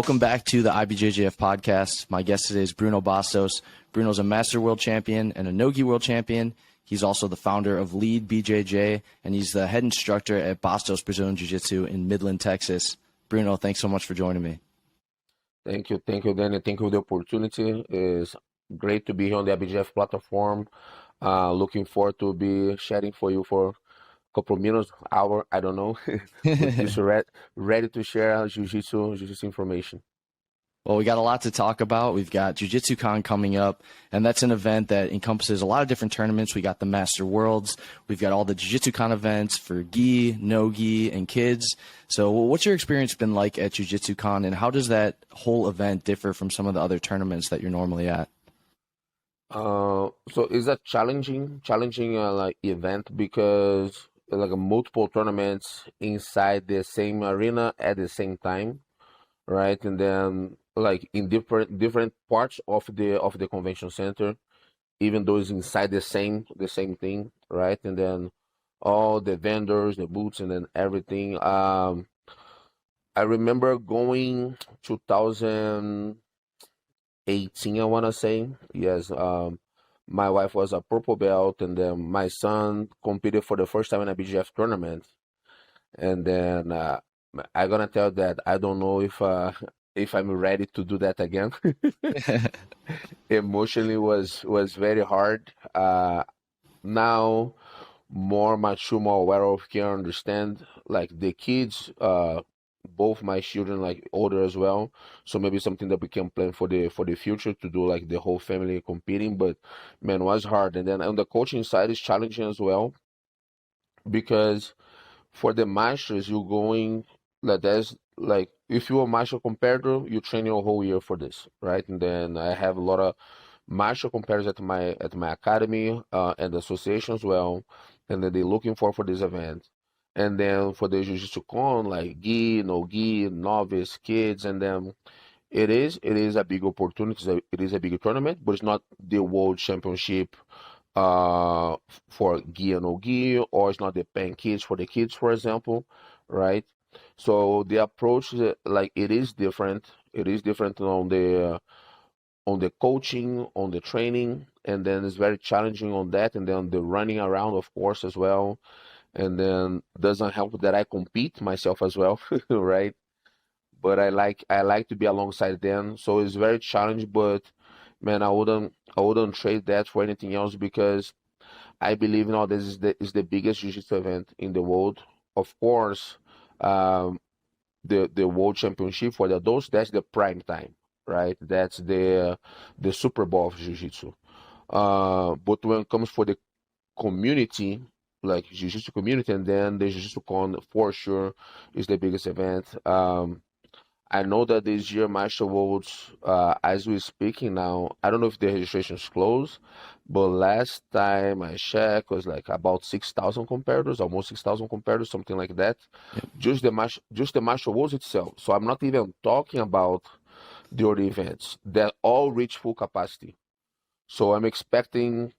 Welcome back to the IBJJF Podcast. My guest today is Bruno Bastos. Bruno's a Master World Champion and a No-Gi World Champion. He's also the founder of Lead BJJ, and he's the head instructor at Bastos Brazilian Jiu-Jitsu in Midland, Texas. Bruno, thanks so much for joining me. Thank you, Danny. Thank you for the opportunity. It's great to be here on the IBJJF platform. Looking forward to be sharing for you for a couple of minutes, hour, I don't know. Just ready to share Jiu-Jitsu information. Well, we got a lot to talk about. We've got Jiu-Jitsu Con coming up, and that's an event that encompasses a lot of different tournaments. We got the Master Worlds. We've got all the Jiu-Jitsu Con events for gi, no-gi, and kids. So what's your experience been like at Jiu-Jitsu Con, and how does that whole event differ from some of the other tournaments that you're normally at? So it's a challenging like event because like multiple tournaments inside the same arena at the same time, right? And then like in different parts of the convention center, even though it's inside the same thing, right? And then all the vendors, the booths, and then everything. I remember going 2018, I want to say. Yes. My wife was a purple belt, and then my son competed for the first time in a BJJF tournament. And then I'm gonna tell that I don't know if I'm ready to do that again. Emotionally was very hard. Now more mature, more aware of, can understand like the kids. Both my children like older as well, so maybe something that we can plan for the future to do like the whole family competing. But man, it was hard. And then on the coaching side is challenging as well, because for the masters you're going like there's like if you're a master competitor, you train your whole year for this, right? And then I have a lot of master competitors at my academy and the association as well, and then they're looking for this event. And then for the Jiu-Jitsu Con, like gi, no gi, novice, kids, and then it is a big opportunity. It is a big tournament, but it's not the World Championship for gi and no gi, or it's not the Pan Kids for the kids, for example, right? So the approach, like it is different. It is different on the coaching, on the training, and then it's very challenging on that, and then the running around, of course, as well. And then doesn't help that I compete myself as well, right? But I like to be alongside them, so it's very challenging. But man, I wouldn't trade that for anything else, because I believe now this is the biggest jiu-jitsu event in the world. Of course, the World Championship for the adults, that's the prime time, right? That's the Super Bowl of jiu-jitsu. But when it comes for the community, like Jiu-Jitsu community, and then the Jiu-Jitsu Con for sure is the biggest event. I know that this year Master Worlds, as we're speaking now, I don't know if the registration is closed, but last time I checked was like about 6,000 competitors, almost 6,000 competitors, something like that. Yep. Just the Master Worlds itself. So I'm not even talking about the other events that all reach full capacity. So I'm expecting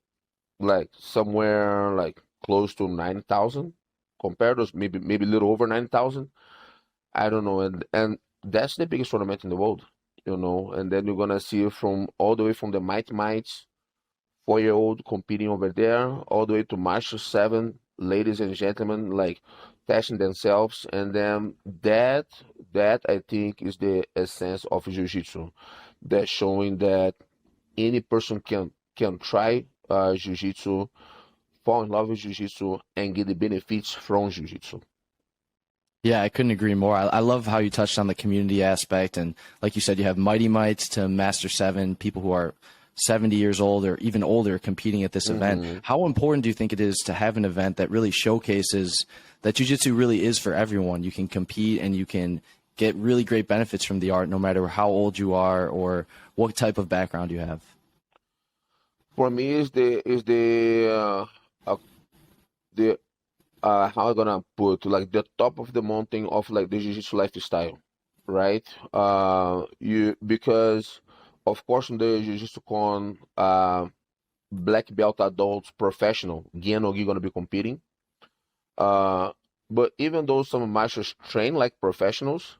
like somewhere like close to 9,000 competitors, maybe a little over 9,000. I don't know, and that's the biggest tournament in the world, you know. And then you're gonna see from all the way from the mights, 4-year-old competing over there, all the way to Master 7, ladies and gentlemen, like testing themselves. And then that I think is the essence of Jiu-Jitsu. That's showing that any person can try Jiu-Jitsu, fall in love with Jiu-Jitsu, and get the benefits from Jiu-Jitsu. Yeah, I couldn't agree more. I love how you touched on the community aspect. And like you said, you have Mighty Mites to Master 7, people who are 70 years old or even older competing at this event. How important do you think it is to have an event that really showcases that Jiu-Jitsu really is for everyone? You can compete and you can get really great benefits from the art no matter how old you are or what type of background you have. For me, is the how I'm gonna put like the top of the mountain of like the Jiu-Jitsu lifestyle, right? Because of course in the Jiu-Jitsu Con, black belt adults professional, gi and no gi gonna be competing. But even though some masters train like professionals,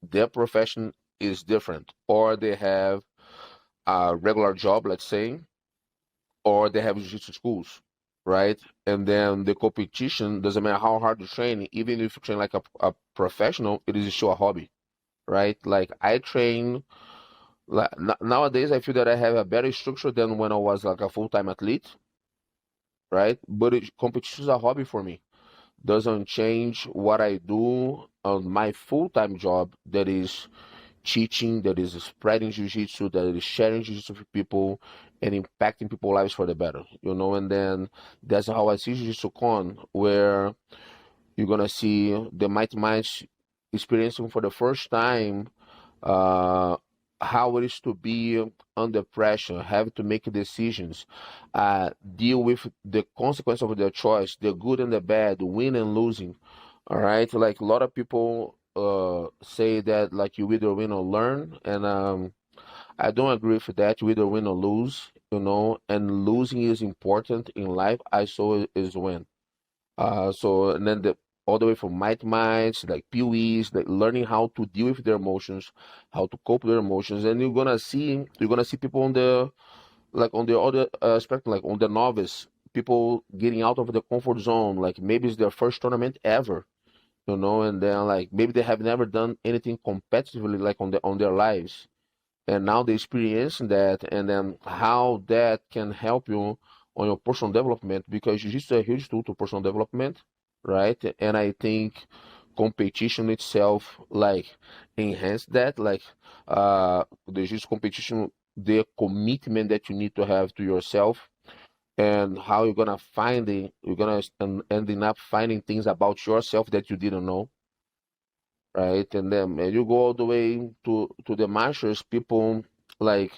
their profession is different, or they have a regular job, let's say, or they have jiu-jitsu schools, right? And then the competition doesn't matter how hard you train, even if you train like a professional, it is still a hobby, right? Like I train like nowadays, I feel that I have a better structure than when I was like a full-time athlete, right? But competition is a hobby for me. Doesn't change what I do on my full-time job, that is teaching, that is spreading jiu-jitsu, that is sharing jiu-jitsu with people and impacting people's lives for the better, you know. And then that's how I see Jiu-Jitsu Con, where you're gonna see the Mighty Minds experiencing for the first time uh, how it is to be under pressure, have to make decisions, deal with the consequence of their choice, the good and the bad, win and losing. All right, like a lot of people say that like you either win or learn, and I don't agree with that. You either win or lose, you know, and losing is important in life. I saw is win. So and then all the way from might minds, like PWEs, like learning how to deal with their emotions, how to cope with their emotions, and you're gonna see people on the like on the other spectrum, like on the novice, people getting out of the comfort zone, like maybe it's their first tournament ever, you know, and then like maybe they have never done anything competitively like on their lives, and now they experience that, and then how that can help you on your personal development, because jiu-jitsu is a huge tool to personal development, right? And I think competition itself like enhance that, like the jiu-jitsu competition, the commitment that you need to have to yourself, and how you're gonna ending up finding things about yourself that you didn't know, right? And then you go all the way to the masters. People like,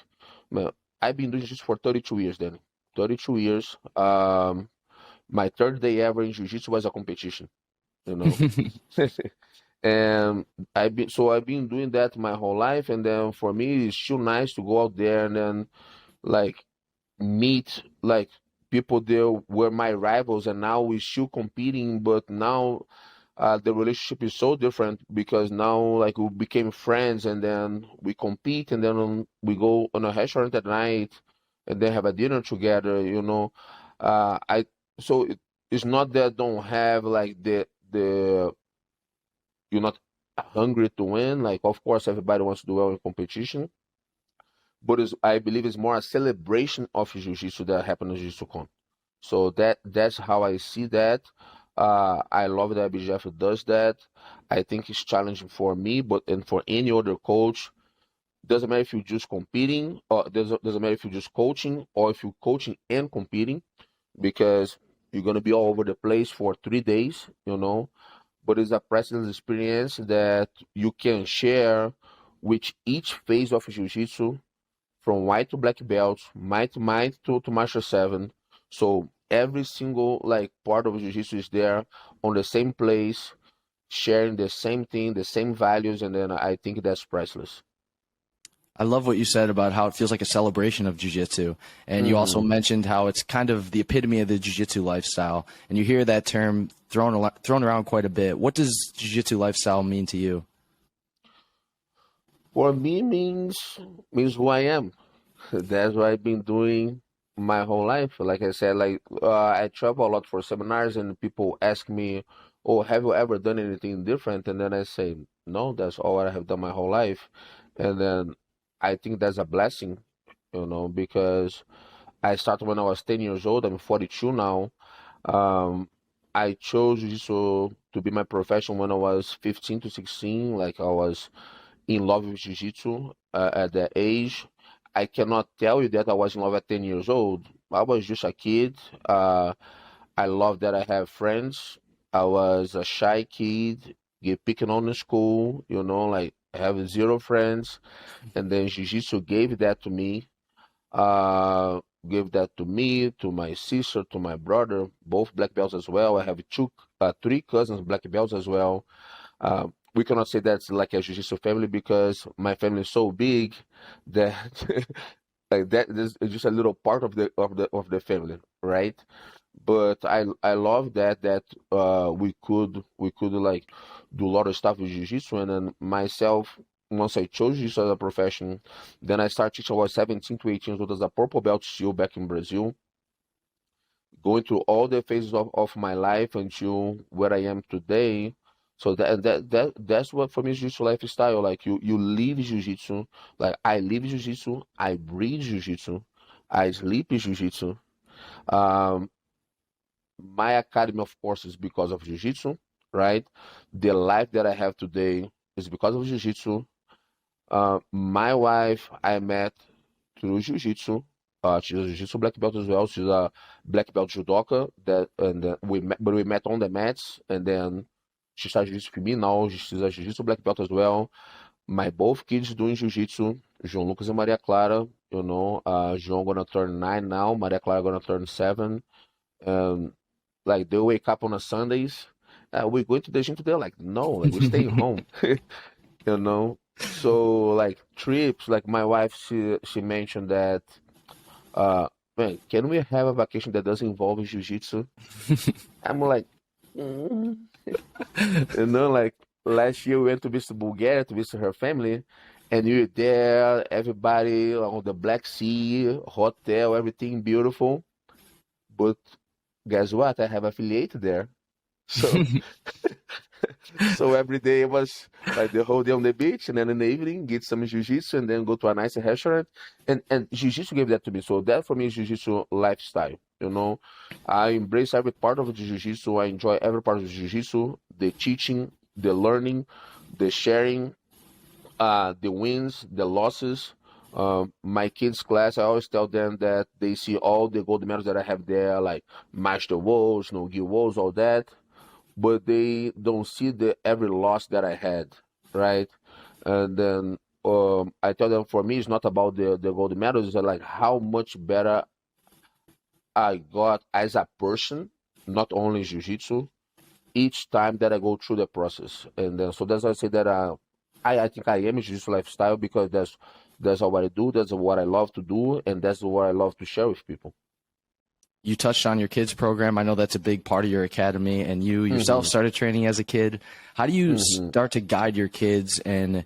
man, I've been doing this for 32 years. Then 32 years. My third day ever in jiu-jitsu was a competition. You know, and I've been doing that my whole life. And then for me, it's still nice to go out there and then like meet like people there were my rivals, and now we're still competing, but now the relationship is so different, because now like we became friends, and then we compete, and then we go on a restaurant at night and then have a dinner together, you know. I so it's not that I don't have like the you're not hungry to win, like of course everybody wants to do well in competition, but I believe it's more a celebration of jiu-jitsu that happened in Jiu-Jitsu Con. So that's how I see that. I love that IBJJF does that. I think it's challenging for me, but and for any other coach. Doesn't matter if you're just competing, or doesn't matter if you're just coaching, or if you're coaching and competing, because you're gonna be all over the place for 3 days, you know. But it's a priceless experience that you can share with each phase of jiu-jitsu, from white to black belts, might to master 7. So every single like part of jiu-jitsu is there on the same place, sharing the same thing, the same values, and then I think that's priceless. I love what you said about how it feels like a celebration of jiu-jitsu. And you also mentioned how it's kind of the epitome of the jiu-jitsu lifestyle. And you hear that term thrown around quite a bit. What does jiu-jitsu lifestyle mean to you? For me, means who I am. That's what I've been doing my whole life. Like I said, like I travel a lot for seminars, and people ask me, "Oh, have you ever done anything different?" And then I say, "No, that's all I have done my whole life." And then I think that's a blessing, you know, because I started when I was 10 years old. I'm 42 now. Um, I chose jiu-jitsu to be my profession when I was 15 to 16. Like I was in love with jiu-jitsu at that age. I cannot tell you that I was in love at 10 years old. I was just a kid. I love that I have friends. I was a shy kid, get picking on in school, you know, like I have zero friends. And then jiu-jitsu gave that to me. Uh, gave that to me, to my sister, to my brother, both black belts as well. I have three cousins black belts as well. We cannot say that's like a jiu-jitsu family, because my family is so big that like that is just a little part of the family, right? But I love that we could like do a lot of stuff with jiu-jitsu, and then myself. once I chose jiu-jitsu as a profession, then I started teaching. I was 17 to 18 years old as a purple belt still back in Brazil, going through all the phases of my life until where I am today. So that's what for me is jiu-jitsu lifestyle. Like you live jiu-jitsu, like I live jiu-jitsu, I breathe jiu-jitsu, I sleep jiu-jitsu. Um, my academy, of course, is because of jiu-jitsu, right? The life that I have today is because of jiu-jitsu. My wife I met through jiu-jitsu. She's a jiu-jitsu black belt as well. She's a black belt judoka. But we met on the mats, and then she started jiu-jitsu with me. Now she's a jiu-jitsu black belt as well. My both kids doing jiu-jitsu, João Lucas and Maria Clara. João gonna turn 9 now. Maria Clara gonna turn 7. Um, like they wake up on a Sundays. We're going to the gym today. Like no, like we're staying home. you know. So like trips, like my wife, she mentioned that, man, can we have a vacation that doesn't involve jiu-jitsu? I'm like, mm. Like last year we went to visit Bulgaria to visit her family, and we were there, everybody on the Black Sea, hotel, everything beautiful. But guess what? I have affiliated there. So so every day it was like the whole day on the beach, and then in the evening get some jiu-jitsu, and then go to a nice restaurant. And jiu-jitsu gave that to me. So that for me is jiu-jitsu lifestyle. I embrace every part of the jiu-jitsu. I enjoy every part of the jiu-jitsu, the teaching, the learning, the sharing, the wins, the losses. My kids' class, I always tell them that they see all the gold medals that I have there, like Master Worlds, no Gi Worlds, all that, but they don't see the every loss that I had, right? And then I tell them, for me, it's not about the gold medals. It's like how much better I got as a person, not only jiu-jitsu, each time that I go through the process. And then so that's why I say that I think I am a jiu-jitsu lifestyle, because that's what I do, that's what I love to do, and that's what I love to share with people. You touched on your kids program. I know that's a big part of your academy, and you yourself started training as a kid. How do you start to guide your kids and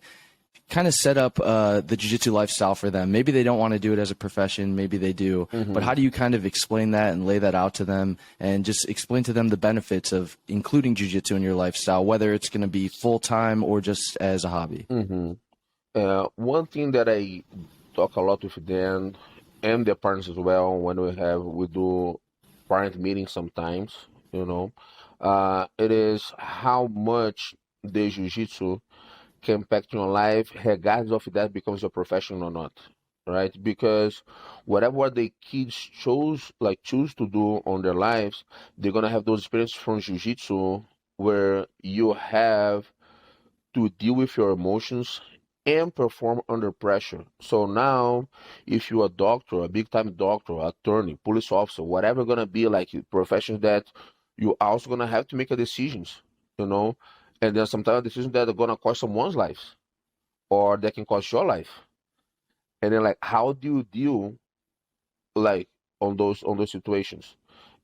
kind of set up the jiu-jitsu lifestyle for them? Maybe they don't want to do it as a profession, maybe they do, but how do you kind of explain that and lay that out to them, and just explain to them the benefits of including jiu-jitsu in your lifestyle, whether it's going to be full-time or just as a hobby? One thing that I talk a lot with them and the parents as well, when we do parent meetings sometimes, it is how much the jiu-jitsu can impact your life, regardless of that becomes your profession or not, right? Because whatever the kids choose to do on their lives, they're gonna have those experiences from jiu-jitsu, where you have to deal with your emotions and perform under pressure. So now, if you're a doctor, a big time doctor, attorney, police officer, whatever gonna be, like professions that you also gonna have to make a decisions, and then sometimes decisions that are gonna cost someone's life, or that can cost your life. And then, like, how do you deal, like, on those situations?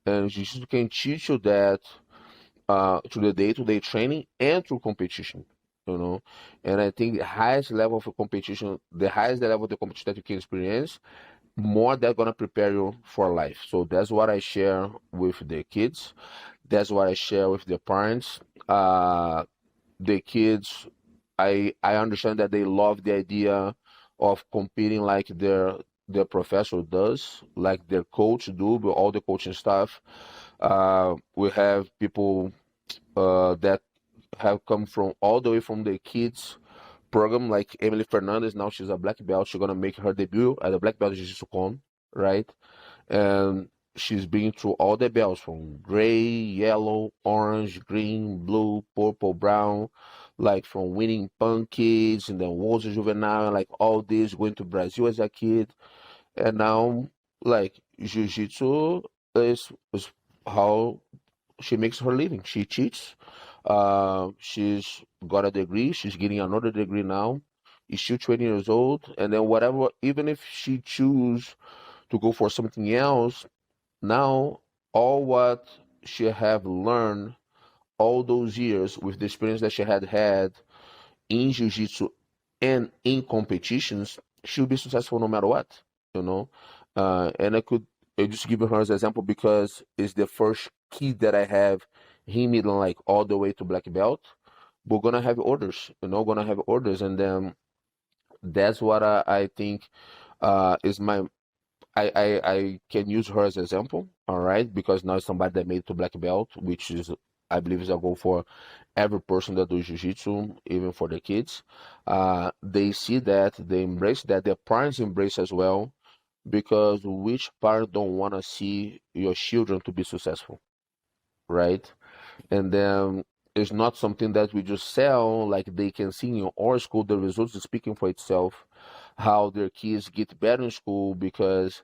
And jiu-jitsu can teach you that through the day-to-day training and through competition. And I think the highest level of competition, the highest level of the competition that you can experience, more that's gonna prepare you for life. So that's what I share with the kids. That's what I share with the parents. The kids, I understand that they love the idea of competing like their professor does, like their coach do, with all the coaching stuff. We have people that have come from all the way from the kids program, like Emily Fernandez. Now she's a black belt. She's gonna make her debut at the black belt Jiu-Jitsu Con, right? And she's been through all the belts from gray, yellow, orange, green, blue, purple, brown, like from winning punk kids and then Worlds Juvenile, like all this, going to Brazil as a kid. And now, like, Jiu-Jitsu is how she makes her living. She cheats. She's got a degree. She's getting another degree now. Is still 20 years old. And then whatever, even if she choose to go for something else, now all what she have learned all those years with the experience that she had in Jiu-Jitsu and in competitions, she'll be successful no matter what, you know. And I just give her as an example because it's the first kid that I have him in like all the way to black belt. We're gonna have orders, gonna have orders, and then that's what I think is my I can use her as an example, all right, because now it's somebody that made it to black belt, which is I believe is a goal for every person that does jiu-jitsu, even for the kids. They see that, they embrace that, their parents embrace as well, because which parent don't want to see your children to be successful, right? And then it's not something that we just sell, like they can see in our school, the results is speaking for itself, how their kids get better in school because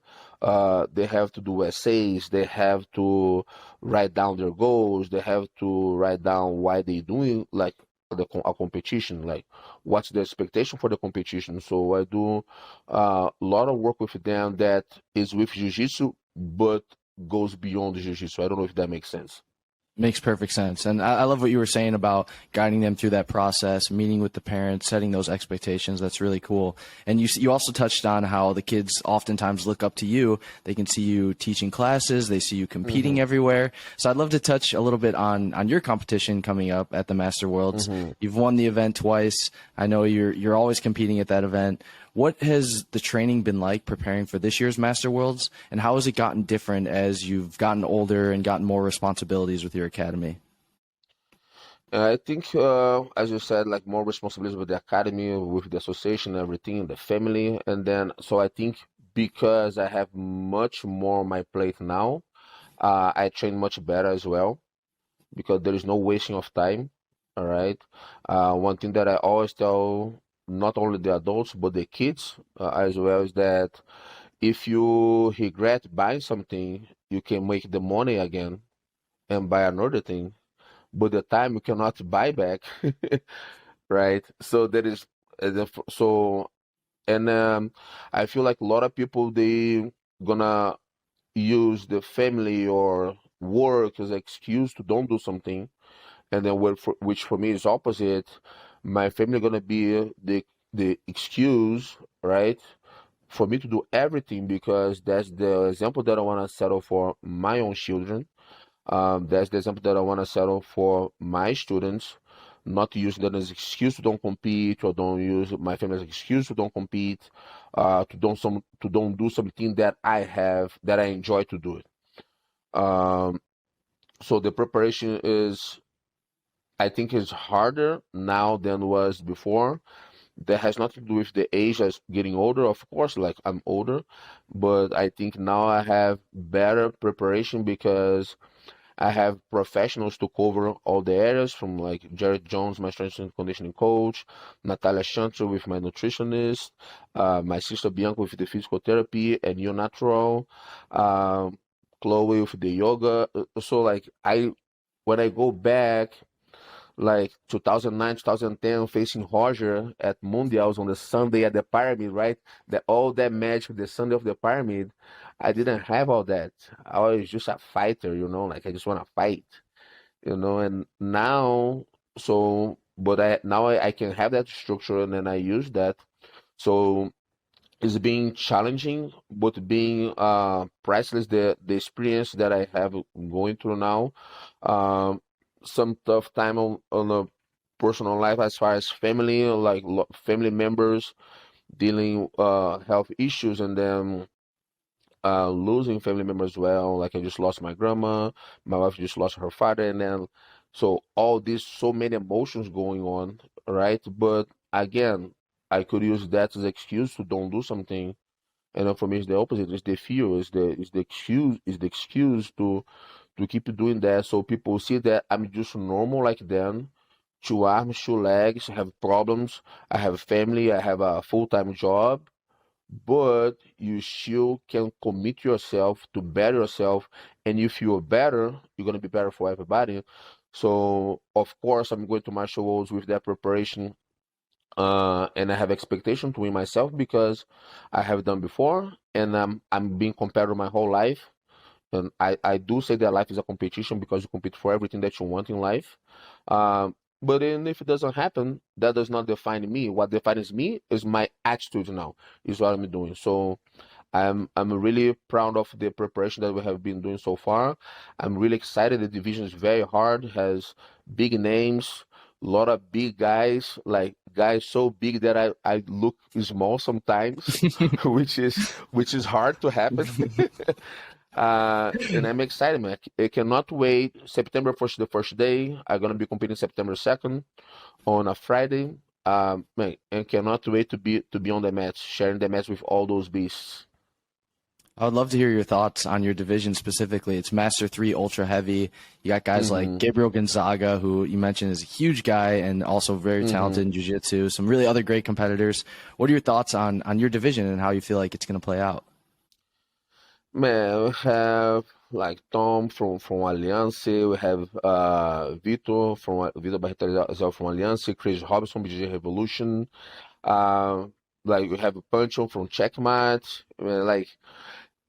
they have to do essays, they have to write down their goals, they have to write down why they doing like a competition, like what's the expectation for the competition. So I do a lot of work with them that is with jiu-jitsu, but goes beyond jiu-jitsu. I don't know if that makes sense. Makes perfect sense. And I love what you were saying about guiding them through that process, meeting with the parents, setting those expectations. That's really cool. And you also touched on how the kids oftentimes look up to you. They can see you teaching classes. They see you competing everywhere. So I'd love to touch a little bit on your competition coming up at the Master Worlds. You've won the event twice. I know you're always competing at that event. What has the training been like preparing for this year's Master Worlds, and how has it gotten different as you've gotten older and gotten more responsibilities with your academy? I think, as you said, like more responsibilities with the academy, with the association, everything, the family, and then so I think because I have much more on my plate now, I train much better as well because there is no wasting of time. All right. One thing that I always tell not only the adults but the kids as well is that if you regret buying something, you can make the money again and buy another thing, but the time you cannot buy back, right? So there is so and I feel like a lot of people they gonna use the family or work as an excuse to don't do something, and then which for me is opposite. My family gonna be the excuse, right, for me to do everything because that's the example that I want to settle for my own children. That's the example that I want to settle for my students, not to use that as excuse to don't compete, or don't use my family as excuse to don't compete, to don't do something that I enjoy to do it. So the preparation is, I think, is harder now than was before. That has nothing to do with the age as getting older. Of course, like I'm older, but I think now I have better preparation because I have professionals to cover all the areas from like Jared Jones, my strength and conditioning coach, Natalia Chantre with my nutritionist, my sister Bianca with the physical therapy and Your Natural, Chloe with the yoga. So like when I go back like 2009, 2010, facing Roger at Mundials on the Sunday at the Pyramid, right? That all that match with the Sunday of the Pyramid, I didn't have all that. I was just a fighter, like I just want to fight, and now, so, but I can have that structure and then I use that. So it's being challenging, but being priceless, the experience that I have going through now. Um, some tough time on a personal life as far as family, like family members dealing health issues, and then losing family members as well. Like I just lost my grandma, my wife just lost her father, and then so all these so many emotions going on, right? But again, I could use that as an excuse to don't do something, and then for me it's the opposite. It's the fear, is the excuse to keep doing that. So people see that I'm just normal like them. Two arms, two legs, I have problems. I have a family, I have a full-time job, but you still can commit yourself to better yourself. And if you're better, you're going to be better for everybody. So, of course, I'm going to martial arts with that preparation. And I have expectation to win myself because I have done before, and I'm being compared my whole life. And I do say that life is a competition because you compete for everything that you want in life. But then if it doesn't happen, that does not define me. What defines me is my attitude now, is what I'm doing. So I'm really proud of the preparation that we have been doing so far. I'm really excited. The division is very hard, has big names, a lot of big guys, like guys so big that I look small sometimes, which is hard to happen. And I'm excited, man. I cannot wait. September 1st, the first day. I'm gonna be competing September 2nd on a Friday. Man, and cannot wait to be on the match, sharing the match with all those beasts. I would love to hear your thoughts on your division specifically. It's Master 3 Ultra Heavy. You got guys like Gabriel Gonzaga, who you mentioned is a huge guy and also very talented in Jiu-Jitsu. Some really other great competitors. What are your thoughts on your division and how you feel like it's going to play out? Man, we have like Tom from Aliança, we have Vitor Barreto as well from Aliança, Chris Robinson, BJJ Revolution, like we have Pancho from Checkmate, like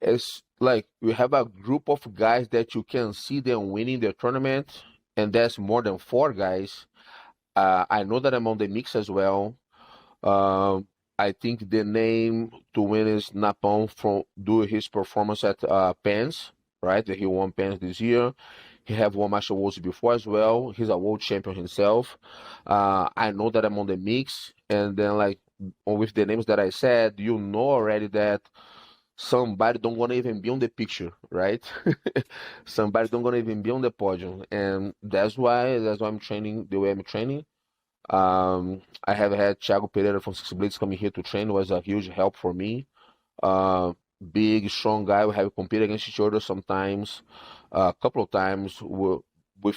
it's like we have a group of guys that you can see them winning the tournament, and that's more than 4 guys. I know that I'm on the mix as well. I think the name to win is Napão from doing his performance at Pens, right? He won Pens this year. He have won Master Worlds before as well. He's a world champion himself. I know that I'm on the mix, and then like with the names that I said, you know already that somebody don't gonna even be on the picture, right? Somebody don't gonna even be on the podium, and that's why I'm training the way I'm training. I have had Thiago Pereira from Six Blades coming here to train. It was a huge help for me. Big, strong guy. We have competed against each other sometimes, a couple of times with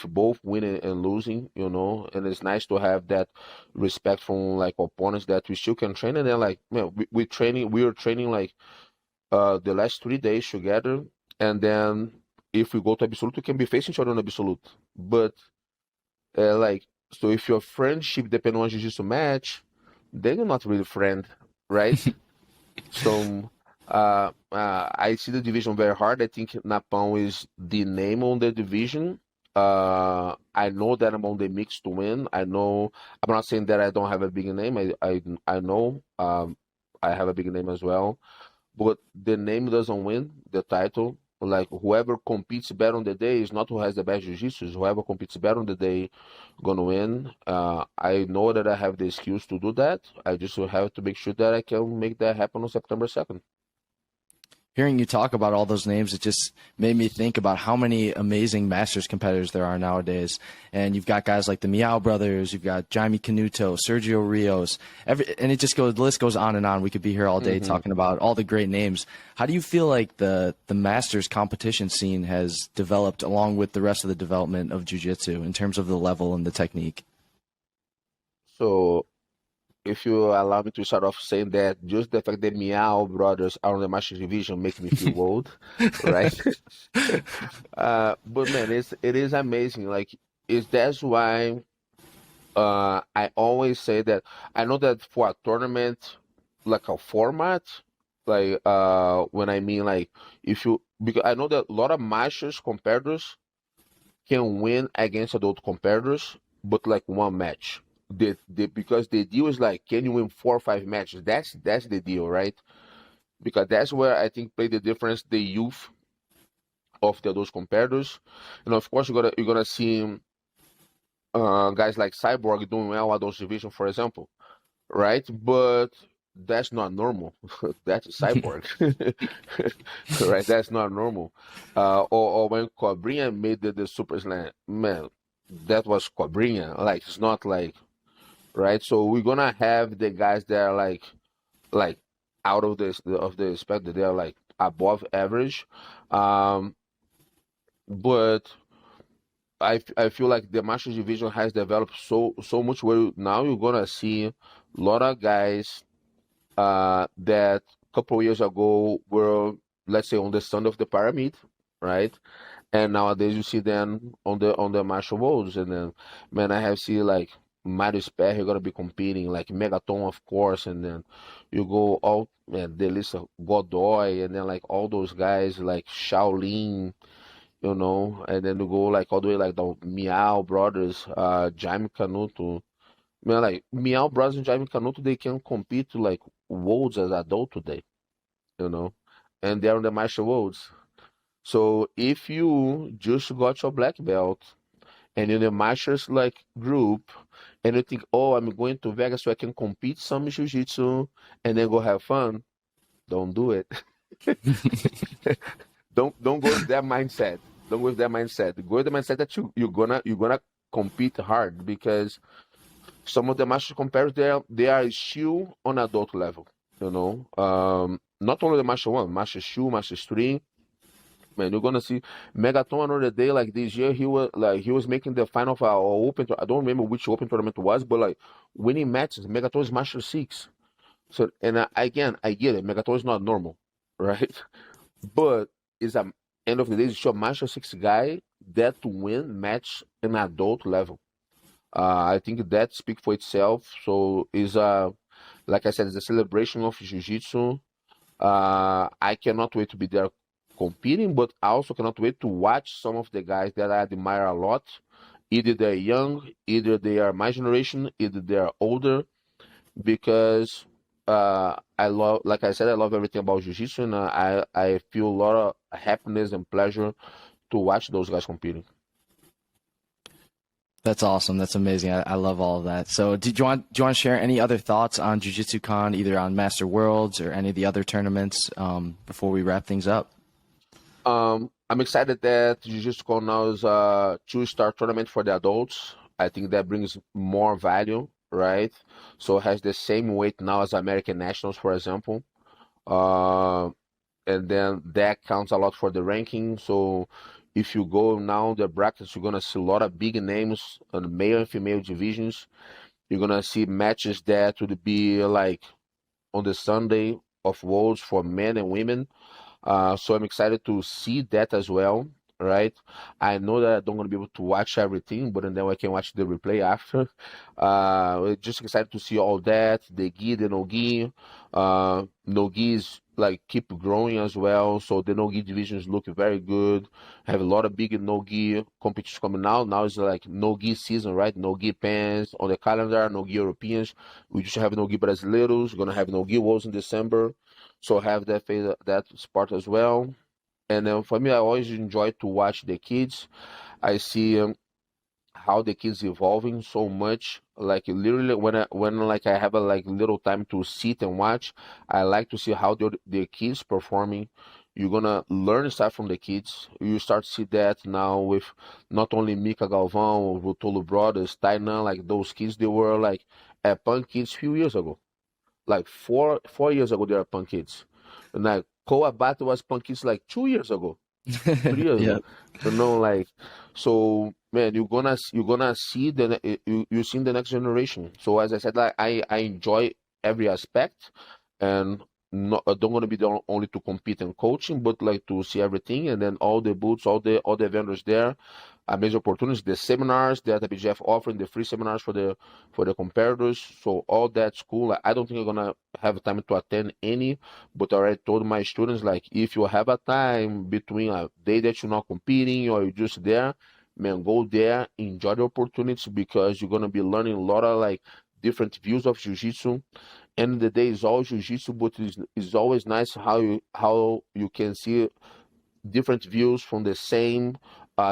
both winning and losing, and it's nice to have that respect from like opponents that we still can train. And then like, man, we are training like the last 3 days together, and then if we go to Absolute, we can be facing each other on Absolute. But like, so if your friendship depends on Jiu-Jitsu match, then you're not really friend, right? So I see the division very hard. I think Napão is the name on the division. I know that I'm on the mix to win. I know I'm not saying that I don't have a big name. I know I have a big name as well. But the name doesn't win the title. Like whoever competes better on the day is not who has the best jiu-jitsu. It's whoever competes better on the day gonna win. I know that I have the skills to do that. I just will have to make sure that I can make that happen on September 2nd. Hearing you talk about all those names, it just made me think about how many amazing Masters competitors there are nowadays. And you've got guys like the Miao brothers, you've got Jaime Canuto, Sergio Rios, and it just goes, the list goes on and on. We could be here all day talking about all the great names. How do you feel like the Masters competition scene has developed along with the rest of the development of Jiu-Jitsu in terms of the level and the technique? So if you allow me to start off saying that just the fact that Miao brothers are on the Master Division makes me feel old, right? But man, it is amazing. Like, that's why I always say that I know that for a tournament, like a format, like when I mean like because I know that a lot of Masters competitors can win against adult competitors, but like one match. Because the deal is like, can you win 4 or 5 matches? That's the deal, right? Because that's where I think play the difference, the youth of those competitors. And of course, you're gonna see guys like Cyborg doing well at those division, for example, right? But that's not normal. That's Cyborg, right? That's not normal. Or when Cobrinha made the Super Slam, man, that was Cobrinha. Like, it's not like, right? So we're gonna have the guys that are like out of the spectrum. They are like above average, but I feel like the Masters division has developed so much where now you're gonna see a lot of guys that a couple of years ago were, let's say, on the stand of the pyramid, right? And nowadays you see them on the martial worlds, and then, man, I have seen like Marius Perry gonna be competing, like Megaton, of course, and then you go all, man, the list of Godoy, and then like all those guys like Shaolin, you know, and then you go like all the way like the Miao brothers, Jaime Canuto. Man, like Miao brothers and Jaime Canuto, they can compete to like worlds as adult today, you know, and they're on the martial worlds. So if you just got your black belt and in the masters like group, and you think, oh, I'm going to Vegas so I can compete some jiu-jitsu and then go have fun, don't do it. Don't go with that mindset. Don't go with that mindset. Go with the mindset that you're gonna compete hard because some of the master competitors they are still on adult level. You know, not only the master one, master two, master three. Man, you're gonna see Megaton another day like this year. He was making the final of our open. I don't remember which open tournament it was, but like winning matches. Megaton is master six. So and again, I get it. Megaton is not normal, right? But is a end of the day, it's your master six guy that to win match in adult level. I think that speaks for itself. So is like I said, it's a celebration of jiu-jitsu. I cannot wait to be there competing, but I also cannot wait to watch some of the guys that I admire a lot. Either they're young, either they are my generation, either they are older, because I love, like I said, I love everything about jiu-jitsu, and I feel a lot of happiness and pleasure to watch those guys competing. That's awesome. That's amazing. I love all of that. So do you want to share any other thoughts on Jiu-Jitsu Con, either on Master Worlds or any of the other tournaments before we wrap things up? I'm excited that Jiu-Jitsu Con now is a two-star tournament for the adults. I think that brings more value, right? So it has the same weight now as American Nationals, for example. Uh, and then that counts a lot for the ranking. So if you go now the brackets, you're gonna see a lot of big names on the male and female divisions. You're gonna see matches that would be like on the Sunday of Worlds for men and women. So I'm excited to see that as well, right? I know that I don't gonna be able to watch everything, but then I can watch the replay after. Just excited to see all that, the gi, the no gi. No gi is like keep growing as well, so the no gi divisions look very good. Have a lot of big no gi competitions coming out. Now it's like no gi season, right? No gi pants on the calendar, no gi Europeans. We just have no gi Brasileiros. We're gonna have no gi Worlds in December. So have that phase, that part as well. And then for me, I always enjoy to watch the kids. I see how the kids evolving so much. Like literally, when like I have a like little time to sit and watch, I like to see how the kids performing. You're gonna learn stuff from the kids. You start to see that now with not only Mika Galvão, Rutolo brothers, Tainan, like those kids. They were like punk kids few years ago. Like four years ago, they were punk kids. And like Koabata was punk kids like 2 years ago, 3 years Yeah. ago. You know, like so, man, you're gonna see you see the next generation. So as I said, like I enjoy every aspect, and not I don't want to be the only to compete and coaching, but like to see everything, and then all the booths, all the vendors there, amazing opportunities, the seminars that IBJJF offering, the free seminars for the competitors. So all that's cool. Like, I don't think I'm gonna have time to attend any, but I already told my students like if you have a time between a day that you're not competing or you're just there, man, go there, enjoy the opportunities because you're gonna be learning a lot of like different views of jiu-jitsu. End of the day, it's all jiu-jitsu, but it's always nice how you can see different views from the same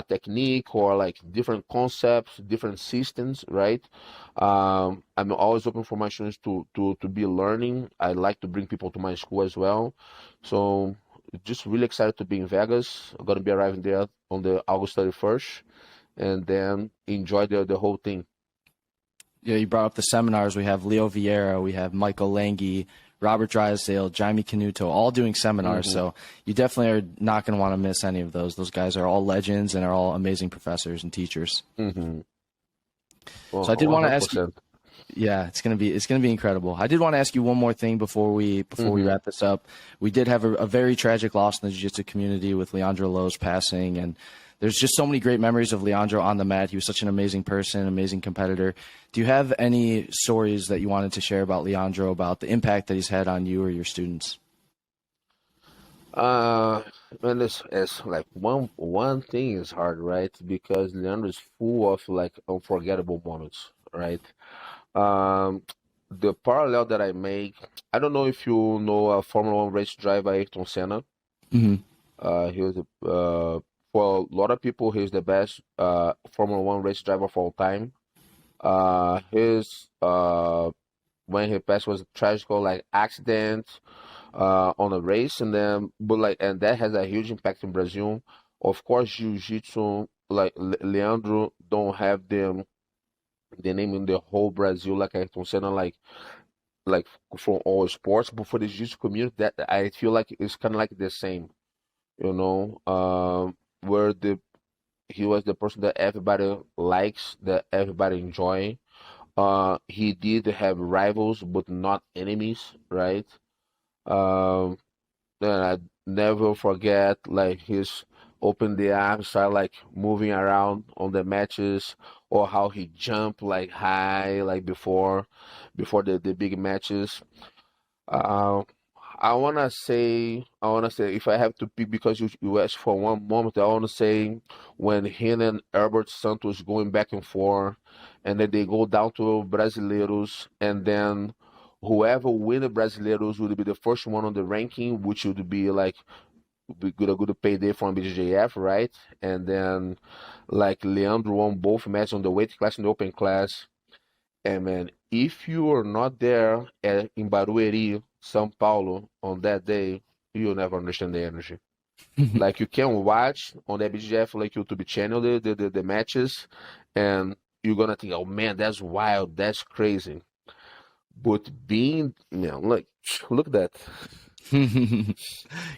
technique or like different concepts, different systems, right? I'm always open for my students to be learning. I like to bring people to my school as well. So just really excited to be in Vegas. I'm gonna be arriving there on the August 31st and then enjoy the whole thing. Yeah, you brought up the seminars. We have Leo Vieira, we have Michael Lange, Robert Drysdale, Jaime Canuto, all doing seminars. So you definitely are not going to want to miss any of those. Those guys are all legends and are all amazing professors and teachers. Mm-hmm. So I did want to ask you, 100%. yeah, it's gonna be incredible. I did want to ask you one more thing before we wrap this up. We did have a very tragic loss in the jiu-jitsu community with Leandro Lowe's passing, and there's just so many great memories of Leandro on the mat. He was such an amazing person, amazing competitor. Do you have any stories that you wanted to share about Leandro, about the impact that he's had on you or your students? And it's like one thing is hard, right? Because Leandro is full of like unforgettable moments, right? Um, the parallel that I make, I don't know if you know a Formula One race driver, Ayrton Senna. Hmm. He was for a lot of people, he's the best Formula One race driver of all time. His when he passed was a tragic like accident on a race, and then but like and that has a huge impact in Brazil. Of course, Jiu-Jitsu like Leandro don't have the name in the whole Brazil like Ayrton Senna like from all sports, but for the Jiu-Jitsu community, that I feel like it's kind of like the same, you know, where the he was the person that everybody likes, that everybody enjoy. He did have rivals, but not enemies, right? Um, then I never forget like his open the arms, start like moving around on the matches, or how he jumped like high like before the big matches. Uh, I wanna say if I have to pick because you asked for one moment, I wanna say when him and Herbert Santos going back and forth, and then they go down to Brasileiros, and then whoever win the Brasileiros would be the first one on the ranking, which would be like be good a good payday from IBJJF, right? And then like Leandro won both matches on the weight class and the open class. And man, if you are not there in Barueri, São Paulo on that day, you'll never understand the energy. Like you can watch on the BGF like YouTube channel the matches, and you're gonna think, oh man, that's wild, that's crazy. But being, like look at that,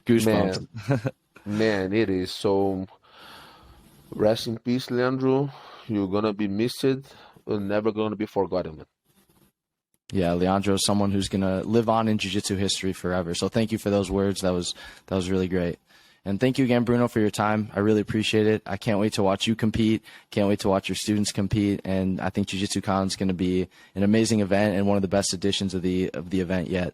Goosebumps. man, man, it is so. Rest in peace, Leandro. You're gonna be missed. You're never gonna be forgotten, man. Yeah, Leandro is someone who's going to live on in jiu-jitsu history forever. So thank you for those words. That was really great. And thank you again, Bruno, for your time. I really appreciate it. I can't wait to watch you compete. Can't wait to watch your students compete. And I think Jiu-Jitsu Con is going to be an amazing event and one of the best editions of the event yet.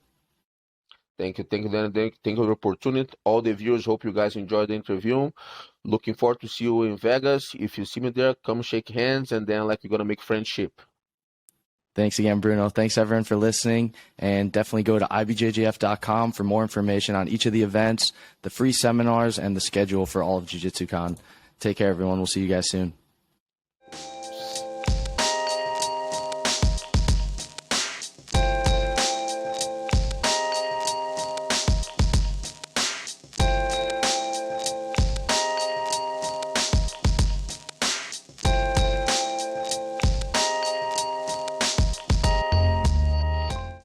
Thank you, Dan. Thank you for the opportunity. All the viewers, hope you guys enjoyed the interview. Looking forward to see you in Vegas. If you see me there, come shake hands, and then like we're gonna make friendship. Thanks again, Bruno. Thanks, everyone, for listening. And definitely go to IBJJF.com for more information on each of the events, the free seminars, and the schedule for all of Jiu-Jitsu Con. Take care, everyone. We'll see you guys soon.